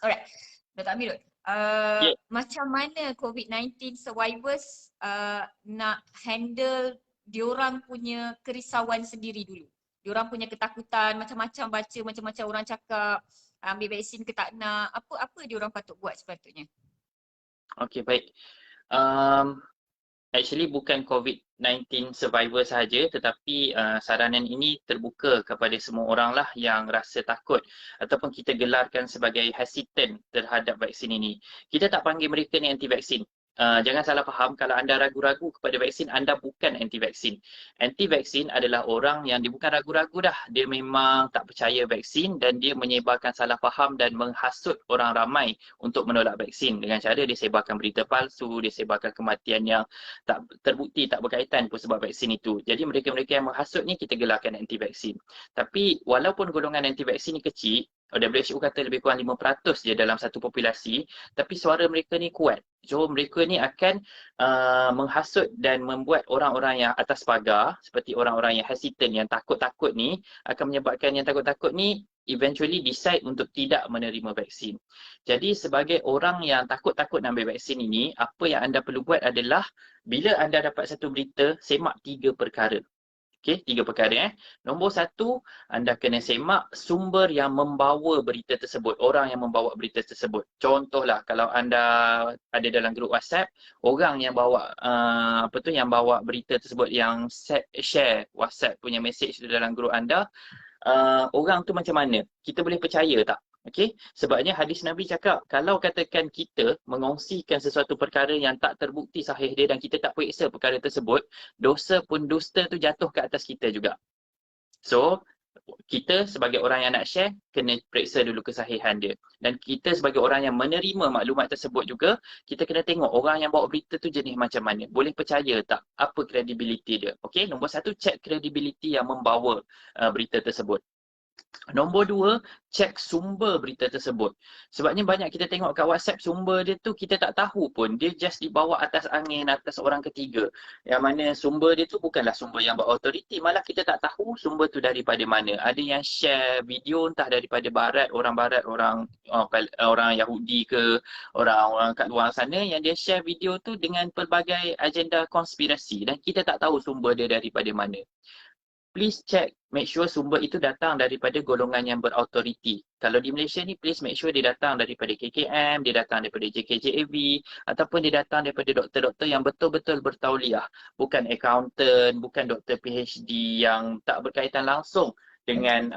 Alright, Dr. Amirul. Ya, Macam mana COVID-19 survivors nak handle diorang punya kerisauan sendiri dulu? Diorang punya ketakutan, macam-macam baca, macam-macam orang cakap ambil vaksin ke tak nak. Apa diorang patut buat sepatutnya? okey baik. Um, Actually bukan COVID-19 survivor sahaja, tetapi saranan ini terbuka kepada semua orang lah yang rasa takut ataupun kita gelarkan sebagai hesitant terhadap vaksin ini. Kita tak panggil mereka ni anti vaksin. Jangan salah faham, kalau anda ragu-ragu kepada vaksin, anda bukan anti vaksin. Anti vaksin adalah orang yang dia bukan ragu-ragu dah. Dia memang tak percaya vaksin dan dia menyebarkan salah faham dan menghasut orang ramai untuk menolak vaksin. Dengan cara dia sebarkan berita palsu, dia sebarkan kematian yang tak terbukti, tak berkaitan pun sebab vaksin itu. Jadi mereka-mereka yang menghasut ni kita gelarkan anti vaksin. Tapi walaupun golongan anti vaksin ni kecil, WHO kata lebih kurang 5% je dalam satu populasi, tapi suara mereka ni kuat. So mereka ni akan menghasut dan membuat orang-orang yang atas pagar, seperti orang-orang yang hesitant, yang takut-takut ni, akan menyebabkan yang takut-takut ni eventually decide untuk tidak menerima vaksin. Jadi sebagai orang yang takut-takut nak ambil vaksin ini, apa yang anda perlu buat adalah bila anda dapat satu berita, semak 3 perkara. Okey, 3 perkara. Nombor 1, anda kena semak sumber yang membawa berita tersebut, orang yang membawa berita tersebut. Contohlah, kalau anda ada dalam grup WhatsApp, orang yang bawa yang bawa berita tersebut, yang share WhatsApp punya message dalam grup anda, orang tu macam mana? Kita boleh percaya tak? Okey, sebabnya hadis Nabi cakap, kalau katakan kita mengongsikan sesuatu perkara yang tak terbukti sahih dia dan kita tak periksa perkara tersebut, dosa pun dusta tu jatuh ke atas kita juga. So, kita sebagai orang yang nak share, kena periksa dulu kesahihan dia. Dan kita sebagai orang yang menerima maklumat tersebut juga, kita kena tengok orang yang bawa berita tu jenis macam mana. Boleh percaya tak? Apa kredibiliti dia? Okey, nombor 1, cek kredibiliti yang membawa berita tersebut. Nombor 2, cek sumber berita tersebut. Sebabnya banyak kita tengok kat WhatsApp, sumber dia tu kita tak tahu pun. Dia just dibawa atas angin, atas orang ketiga. Yang mana sumber dia tu bukanlah sumber yang berautoriti. Malah kita tak tahu sumber tu daripada mana. Ada yang share video entah daripada barat, orang Yahudi ke, orang-orang kat luar sana, yang dia share video tu dengan pelbagai agenda konspirasi. Dan kita tak tahu sumber dia daripada mana. Please check, make sure sumber itu datang daripada golongan yang berautoriti. Kalau di Malaysia ni, please make sure dia datang daripada KKM, dia datang daripada JKJAV, ataupun dia datang daripada doktor-doktor yang betul-betul bertauliah. Bukan accountant, bukan doktor PhD yang tak berkaitan langsung dengan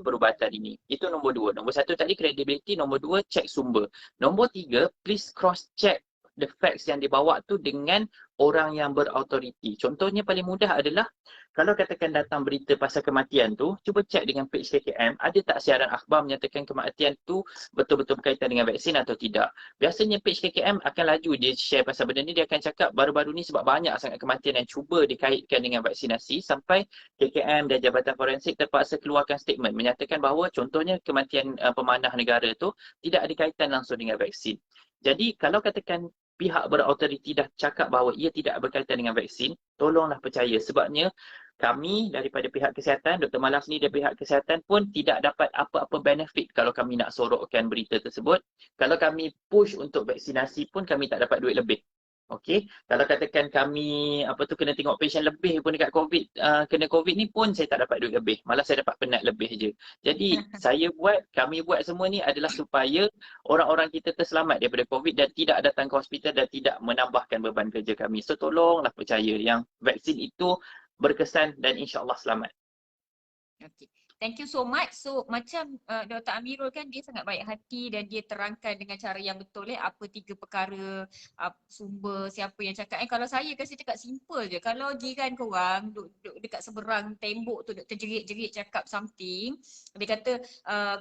perubatan ini. Itu nombor 2. Nombor 1 tadi credibility, nombor 2 check sumber. Nombor 3, please cross check the facts yang dibawa tu dengan orang yang berautoriti. Contohnya paling mudah adalah, kalau katakan datang berita pasal kematian tu, cuba cek dengan page KKM, ada tak siaran akhbar menyatakan kematian tu betul-betul berkaitan dengan vaksin atau tidak. Biasanya page KKM akan laju dia share pasal benda ni, dia akan cakap baru-baru ni sebab banyak sangat kematian yang cuba dikaitkan dengan vaksinasi, sampai KKM dan Jabatan Forensik terpaksa keluarkan statement menyatakan bahawa contohnya kematian pemanah negara tu tidak ada kaitan langsung dengan vaksin. Jadi kalau katakan pihak berautoriti dah cakap bahawa ia tidak berkaitan dengan vaksin, tolonglah percaya. Sebabnya kami daripada pihak kesihatan, Dr. Malas ni dari pihak kesihatan pun tidak dapat apa-apa benefit kalau kami nak sorokkan berita tersebut. Kalau kami push untuk vaksinasi pun kami tak dapat duit lebih. Okey, kalau katakan kami kena tengok patient lebih pun dekat COVID, kena COVID ni pun saya tak dapat duit lebih. Malah saya dapat penat lebih je. Jadi kami buat semua ni adalah supaya orang-orang kita terselamat daripada COVID dan tidak datang ke hospital dan tidak menambahkan beban kerja kami. So tolonglah percaya yang vaksin itu berkesan dan insya-Allah selamat. Okay. Thank you so much. So macam Dr. Amirul kan, dia sangat baik hati dan dia terangkan dengan cara yang betul apa 3 perkara, sumber, siapa yang cakap. Kalau saya kasi cakap simple je. Kalau jiran korang duduk dekat seberang tembok tu, duk terjerit-jerit cakap something, dia kata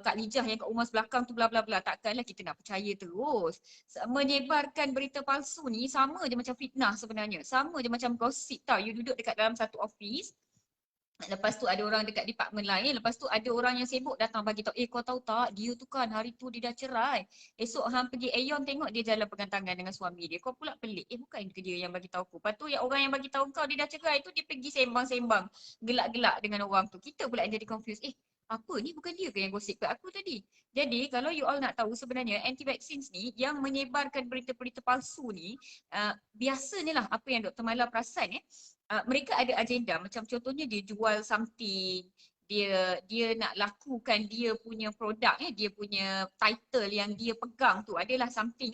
Kak Lijah yang kat rumah sebelakang tu bla bla bla, takkanlah kita nak percaya terus. Menyebarkan berita palsu ni sama je macam fitnah sebenarnya. Sama je macam gosip tau. You duduk dekat dalam satu office, lepas tu ada orang dekat departmen lain, lepas tu ada orang yang sibuk datang bagi tahu, kau tahu tak, dia tu kan hari tu dia dah cerai. Esok hang pergi Aeon tengok dia jalan pegang tangan dengan suami dia. Kau pula pelik, bukan ke dia yang bagi tahu aku. Lepas tu yang orang yang bagi tahu kau dia dah cerai tu, dia pergi sembang-sembang, gelak-gelak dengan orang tu. Kita pula yang jadi confused. Apa ni, bukan dia ke yang gosip kat aku tadi? Jadi kalau you all nak tahu sebenarnya anti-vaccines ni yang menyebarkan berita-berita palsu ni biasa ni lah apa yang Dr. Mala perasan mereka ada agenda, macam contohnya dia jual something, dia nak lakukan dia punya produk dia punya title yang dia pegang tu adalah something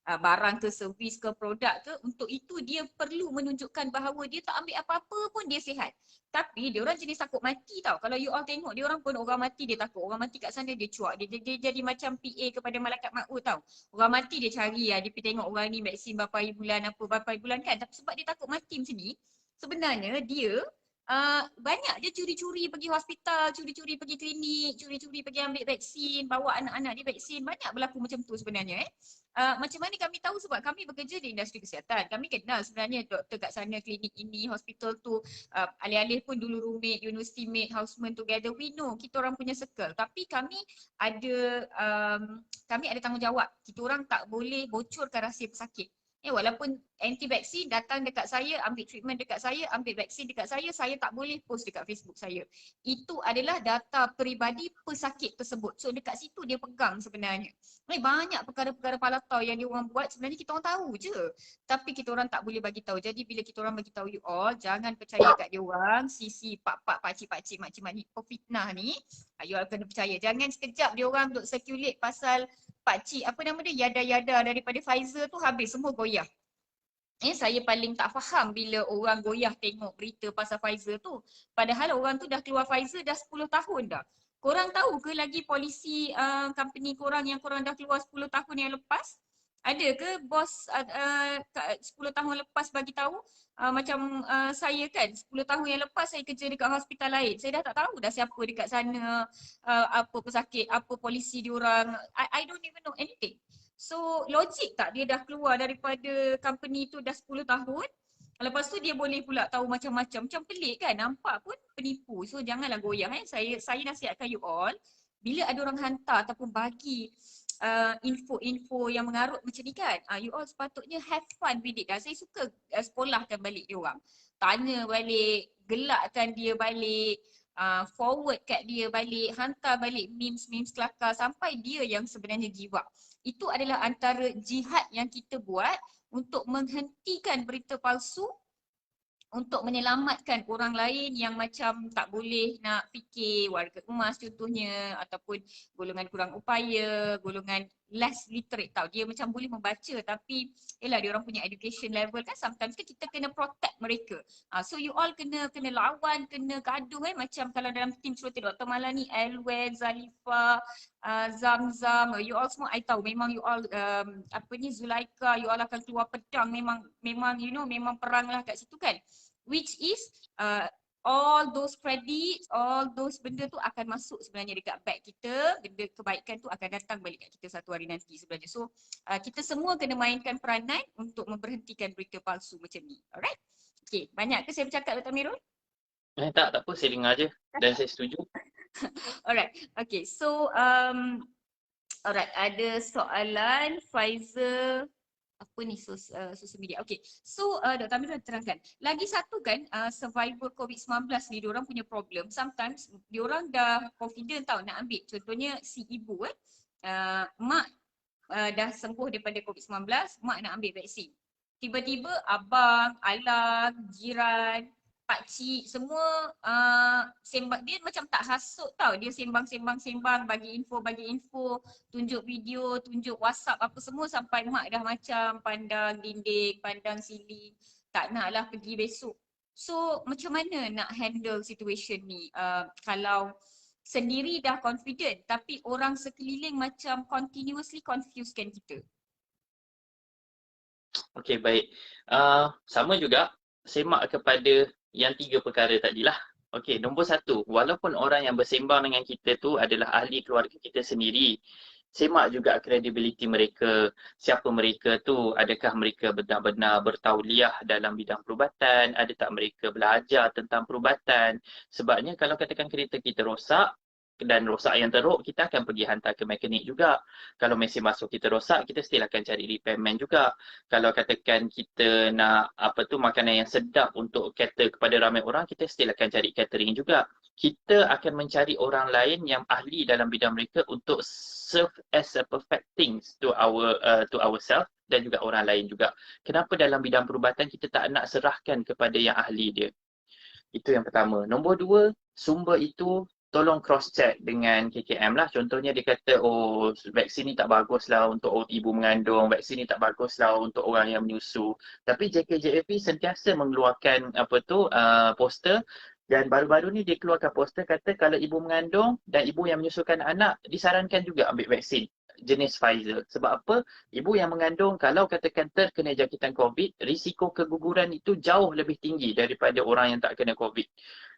barang ke servis ke produk ke, untuk itu dia perlu menunjukkan bahawa dia tak ambil apa-apa pun dia sihat. Tapi dia orang jenis takut mati tau. Kalau you all tengok dia orang pun orang mati dia takut. Orang mati kat sana dia cuak. Dia jadi macam PA kepada malaikat maut tau. Orang mati dia cari dia pergi tengok orang ni vaksin berapa hari bulan apa berapa hari bulan kan. Tapi sebab dia takut mati macam ni, sebenarnya dia banyak dia curi-curi pergi hospital, curi-curi pergi klinik, curi-curi pergi ambil vaksin, bawa anak-anak dia vaksin. Banyak berlaku macam tu sebenarnya macam mana kami tahu, sebab kami bekerja di industri kesihatan. Kami kenal sebenarnya doktor kat sana, klinik ini, hospital tu, alih-alih pun dulu roommate, university mate, housemate together, we know kita orang punya circle. Tapi ada kami ada tanggungjawab. Kita orang tak boleh bocorkan rahsia pesakit. Walaupun anti vaksin datang dekat saya, ambil treatment dekat saya, ambil vaksin dekat saya tak boleh post dekat Facebook saya. Itu adalah data peribadi pesakit tersebut. So dekat situ dia pegang sebenarnya. Banyak perkara-perkara palatau yang dia orang buat sebenarnya kita orang tahu je. Tapi kita orang tak boleh bagi tahu. Jadi bila kita orang bagi tahu you all, jangan percaya kat dia orang, sisi pak-pak, pakcik-pakcik, makcik-makcik pefitnah ni, you all kena percaya. Jangan sekejap dia orang duk circulate pasal pakcik apa nama dia, yada-yada daripada Pfizer tu habis semua goyah. Saya paling tak faham bila orang goyah tengok berita pasal Pfizer tu. Padahal orang tu dah keluar Pfizer dah 10 tahun dah. Korang tahu ke lagi polisi company korang yang korang dah keluar 10 tahun yang lepas? Ada ke bos 10 tahun lepas bagi tahu? Macam saya kan 10 tahun yang lepas saya kerja dekat hospital lain. Saya dah tak tahu dah siapa dekat sana, apa pesakit, apa polisi diorang. I don't even know anything. So logik tak dia dah keluar daripada company tu dah 10 tahun, lepas tu dia boleh pula tahu macam-macam. Macam pelik kan, nampak pun penipu. So janganlah goyah Saya nasihatkan you all, bila ada orang hantar ataupun bagi info-info yang mengarut macam ni kan, you all sepatutnya have fun with it. Saya suka sekolahkan balik dia orang. Tanya balik, gelakkan dia balik, forward kat dia balik, hantar balik memes-memes kelakar sampai dia yang sebenarnya give up. Itu adalah antara jihad yang kita buat untuk menghentikan berita palsu, untuk menyelamatkan orang lain yang macam tak boleh nak fikir, warga emas contohnya, ataupun golongan kurang upaya, golongan less literate tau. Dia macam boleh membaca tapi yelah dia orang punya education level kan, sometimes kan kita kena protect mereka. So you all kena lawan, kena gaduh macam kalau dalam team cerita Dr. Mala ni, Elwen, Zalifa, Zamzam, you all semua I tahu memang you all Zulaika, you all akan keluar pedang, memang you know memang perang lah kat situ kan. Which is all those credits, all those benda tu akan masuk sebenarnya dekat bag kita. Benda kebaikan tu akan datang balik kat kita satu hari nanti sebenarnya. So kita semua kena mainkan peranan untuk memberhentikan berita palsu macam ni. Alright? Okay, banyak ke saya bercakap Dr. Amirul? Tak apa, saya dengar je dan saya setuju. Alright, okay. So alright, ada soalan Pfizer apa ni social media. Okay, so Dr. Amirul terangkan. Lagi satu kan survivor COVID-19 ni diorang punya problem. Sometimes diorang dah confident tau nak ambil. Contohnya si ibu mak dah sembuh daripada COVID-19, mak nak ambil vaksin. Tiba-tiba abang, alang, jiran, pakcik semua sembang, dia macam tak hasut tau, dia sembang, bagi info, tunjuk video, tunjuk WhatsApp apa semua sampai mak dah macam pandang dinding, pandang siling, tak naklah pergi besok. So macam mana nak handle situation ni kalau sendiri dah confident tapi orang sekeliling macam continuously confusekan kita? Okey, baik. Sama juga semak kepada yang 3 perkara tadilah. Okey, nombor 1, walaupun orang yang bersembang dengan kita tu adalah ahli keluarga kita sendiri, semak juga kredibiliti mereka. Siapa mereka tu? Adakah mereka benar-benar bertauliah dalam bidang perubatan? Ada tak mereka belajar tentang perubatan? Sebabnya kalau katakan kereta kita rosak, dan rosak yang teruk, kita akan pergi hantar ke mekanik juga. Kalau mesin basuh kita rosak, kita still akan cari repairman juga. Kalau katakan kita nak makanan yang sedap untuk cater kepada ramai orang, kita still akan cari catering juga. Kita akan mencari orang lain yang ahli dalam bidang mereka untuk serve as a perfect things to ourselves dan juga orang lain juga. Kenapa dalam bidang perubatan kita tak nak serahkan kepada yang ahli dia? Itu yang pertama. Nombor dua, sumber itu tolong cross check dengan KKM lah. Contohnya dia kata, oh vaksin ni tak bagus lah untuk ibu mengandung, vaksin ni tak bagus lah untuk orang yang menyusu. Tapi JKJFP sentiasa mengeluarkan poster, dan baru-baru ni dia keluarkan poster kata kalau ibu mengandung dan ibu yang menyusukan anak disarankan juga ambil vaksin jenis Pfizer. Sebab apa? Ibu yang mengandung kalau katakan terkena jangkitan COVID, risiko keguguran itu jauh lebih tinggi daripada orang yang tak kena COVID.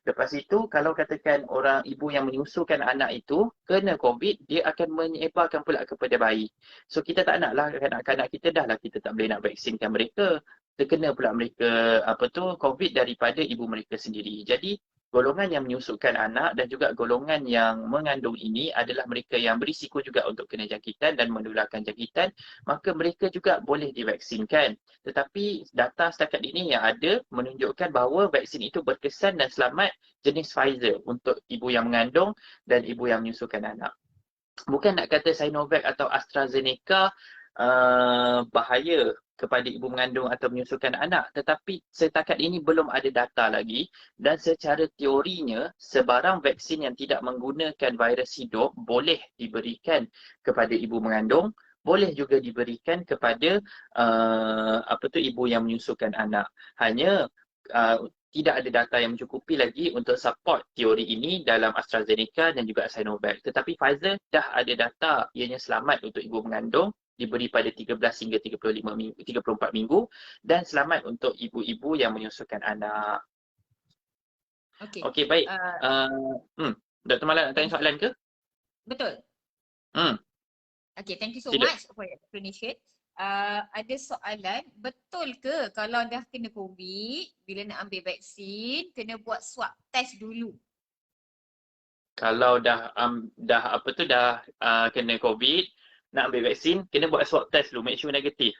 Lepas itu, kalau katakan orang ibu yang menyusukan anak itu kena COVID, dia akan menyebarkan pula kepada bayi. So kita tak naklah kanak-kanak kita dah lah kita tak boleh nak vaksinkan mereka. Terkena pula mereka COVID daripada ibu mereka sendiri. Jadi golongan yang menyusukan anak dan juga golongan yang mengandung ini adalah mereka yang berisiko juga untuk kena jangkitan dan menularkan jangkitan, maka mereka juga boleh divaksinkan. Tetapi data setakat ini yang ada menunjukkan bahawa vaksin itu berkesan dan selamat jenis Pfizer untuk ibu yang mengandung dan ibu yang menyusukan anak. Bukan nak kata Sinovac atau AstraZeneca bahaya kepada ibu mengandung atau menyusukan anak, tetapi setakat ini belum ada data lagi, dan secara teorinya sebarang vaksin yang tidak menggunakan virus hidup boleh diberikan kepada ibu mengandung, boleh juga diberikan kepada ibu yang menyusukan anak. Hanya tidak ada data yang mencukupi lagi untuk support teori ini dalam AstraZeneca dan juga Sinovac. Tetapi Pfizer dah ada data ianya selamat untuk ibu mengandung, diberi pada 13 hingga 34 minggu, dan selamat untuk ibu-ibu yang menyusukan anak. Okey. Okey, baik. Dr. Mala nak tanya soalan ke? Betul. Okay, thank you so Sila. much for your explanation. Ada soalan, betul ke kalau dah kena COVID, bila nak ambil vaksin, kena buat swab test dulu? Kalau dah kena COVID, nak ambil vaksin, kena buat swab test dulu, make sure negatif.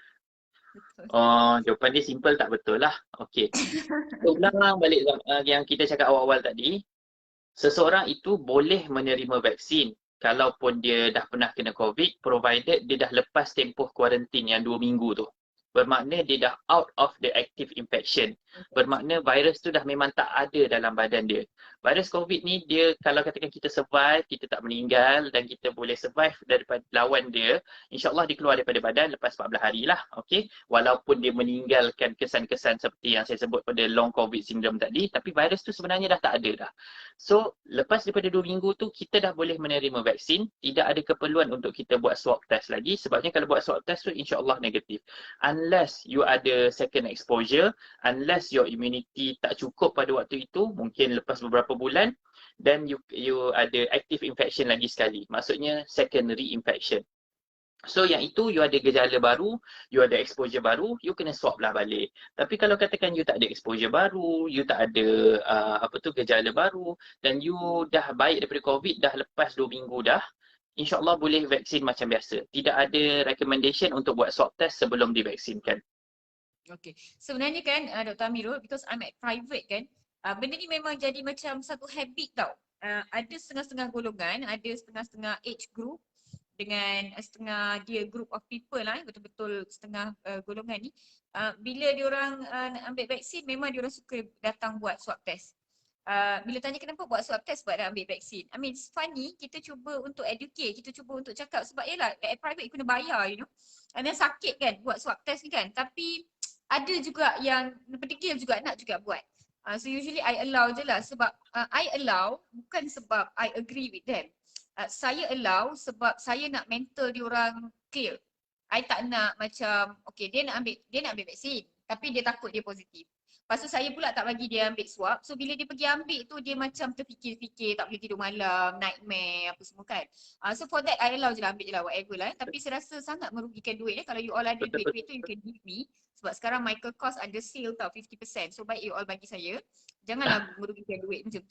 Betul. Jawapan dia simple tak betul lah. Okey. Ulang balik yang kita cakap awal-awal tadi. Seseorang itu boleh menerima vaksin kalaupun dia dah pernah kena COVID, provided dia dah lepas tempoh kuarantin yang 2 minggu tu. Bermakna dia dah out of the active infection. Bermakna virus tu dah memang tak ada dalam badan dia. Virus COVID ni dia kalau katakan kita survive, kita tak meninggal dan kita boleh survive daripada lawan dia, insyaAllah dia keluar daripada badan lepas 14 hari lah. Okay? Walaupun dia meninggalkan kesan-kesan seperti yang saya sebut pada long COVID syndrome tadi, tapi virus tu sebenarnya dah tak ada dah. So, lepas daripada 2 minggu tu, kita dah boleh menerima vaksin. Tidak ada keperluan untuk kita buat swab test lagi. Sebabnya kalau buat swab test tu, insyaAllah negatif. Unless you ada second exposure, unless your immunity tak cukup pada waktu itu, mungkin lepas beberapa bulan, then you ada active infection lagi sekali. Maksudnya secondary infection. So yang itu you ada gejala baru, you ada exposure baru, you kena swab lah balik. Tapi kalau katakan you tak ada exposure baru, you tak ada gejala baru dan you dah baik daripada COVID, dah lepas 2 minggu dah, insyaAllah boleh vaksin macam biasa. Tidak ada recommendation untuk buat swab test sebelum divaksinkan. Okay. Sebenarnya kan Dr. Amirul, because I'm at private kan, benda ni memang jadi macam satu habit tau. Ada setengah-setengah golongan, ada setengah-setengah age group dengan setengah dia group of people lah, betul-betul setengah golongan ni. Bila diorang nak ambil vaksin, memang diorang suka datang buat swab test. Bila tanya kenapa buat swab test sebab dah ambil vaksin. I mean it's funny, kita cuba untuk educate, kita cuba untuk cakap sebab yelah at private you kena bayar, you know. And then sakit kan buat swab test ni kan. Tapi ada juga yang berdegil juga nak juga buat. So usually I allow je lah sebab I allow bukan sebab I agree with them. Saya allow sebab saya nak mental diorang clear. I tak nak macam okay dia nak ambil vaksin tapi dia takut dia positif. Lepas tu saya pula tak bagi dia ambil swab. So bila dia pergi ambil tu dia macam terfikir-fikir, tak boleh tidur malam, nightmare apa semua kan. So for that I allow je lah, ambil je lah whatever lah. Tapi saya rasa sangat merugikan duit kalau you all ada duit-duit tu you can give me. Sebab sekarang Michael Kors ada sale tau 50%. So baik you all bagi saya. Janganlah merugikan duit macam tu.